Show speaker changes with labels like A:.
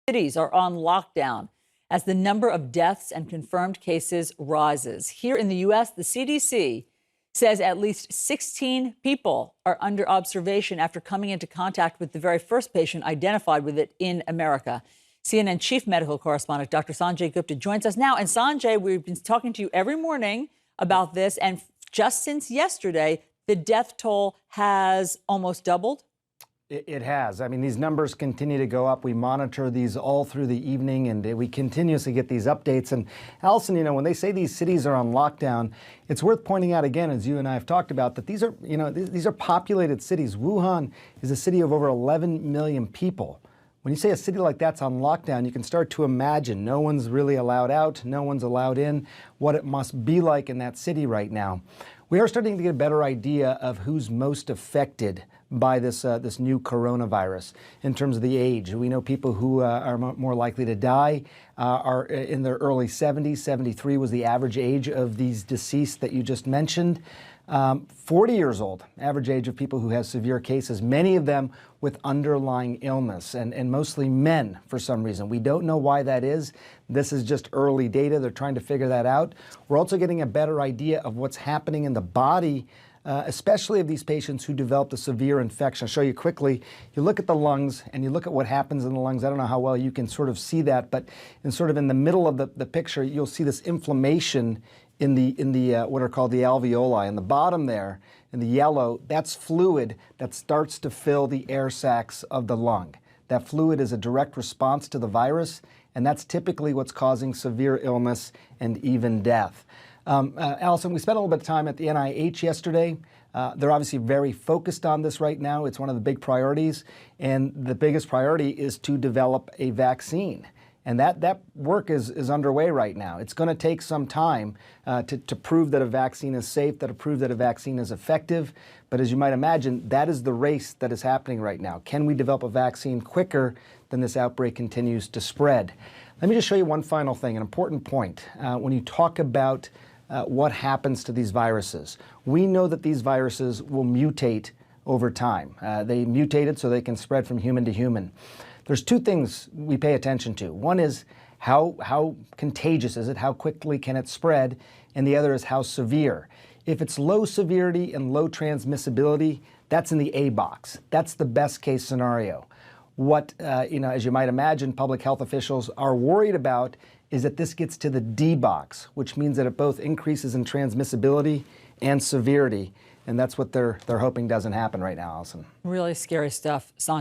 A: Cities are on lockdown as the number of deaths and confirmed cases rises. Here in the U.S., the CDC says at least 16 people are under observation after coming into contact with the very first patient identified with it in America. CNN chief medical correspondent Dr. Sanjay Gupta joins us now. And Sanjay, we've been talking to you every morning about this. And just since yesterday, the death toll has almost doubled.
B: It has. I mean, these numbers continue to go up. We monitor these all through the evening, and we continuously get these updates. And Allison, when they say these cities are on lockdown, it's worth pointing out again, as you and I have talked about, that these are, these are populated cities. Wuhan is a city of over 11 million people. When you say a city like that's on lockdown, you can start to imagine no one's really allowed out, no one's allowed in, what it must be like in that city right now. We are starting to get a better idea of who's most affected by this new coronavirus in terms of the age. We know people who are more likely to die are in their early 70s. 73 was the average age of these deceased that you just mentioned. 40 years old, average age of people who have severe cases, many of them with underlying illness, and mostly men for some reason. We don't know why that is. This is just early data. They're trying to figure that out. We're also getting a better idea of what's happening in the body, especially of these patients who developed a severe infection. I'll show you quickly. You look at the lungs and you look at what happens in the lungs. I don't know how well you can sort of see that, but in the middle of the picture, you'll see this inflammation in the what are called the alveoli. In the bottom there, in the yellow, that's fluid that starts to fill the air sacs of the lung. That fluid is a direct response to the virus, and that's typically what's causing severe illness and even death. Allison, we spent a little bit of time at the NIH yesterday. They're obviously very focused on this right now. It's one of the big priorities, and the biggest priority is to develop a vaccine. And that work is underway right now. It's going to take some time to prove that a vaccine is safe, to prove that a vaccine is effective. But as you might imagine, that is the race that is happening right now. Can we develop a vaccine quicker than this outbreak continues to spread? Let me just show you one final thing, an important point. When you talk about what happens to these viruses, we know that these viruses will mutate over time. They mutated so they can spread from human to human. There's two things we pay attention to. One is how contagious is it? How quickly can it spread? And the other is how severe. If it's low severity and low transmissibility, that's in the A box. That's the best case scenario. What, as you might imagine, public health officials are worried about is that this gets to the D box, which means that it both increases in transmissibility and severity. And that's what they're hoping doesn't happen right now, Allison.
A: Really scary stuff, Sanjay.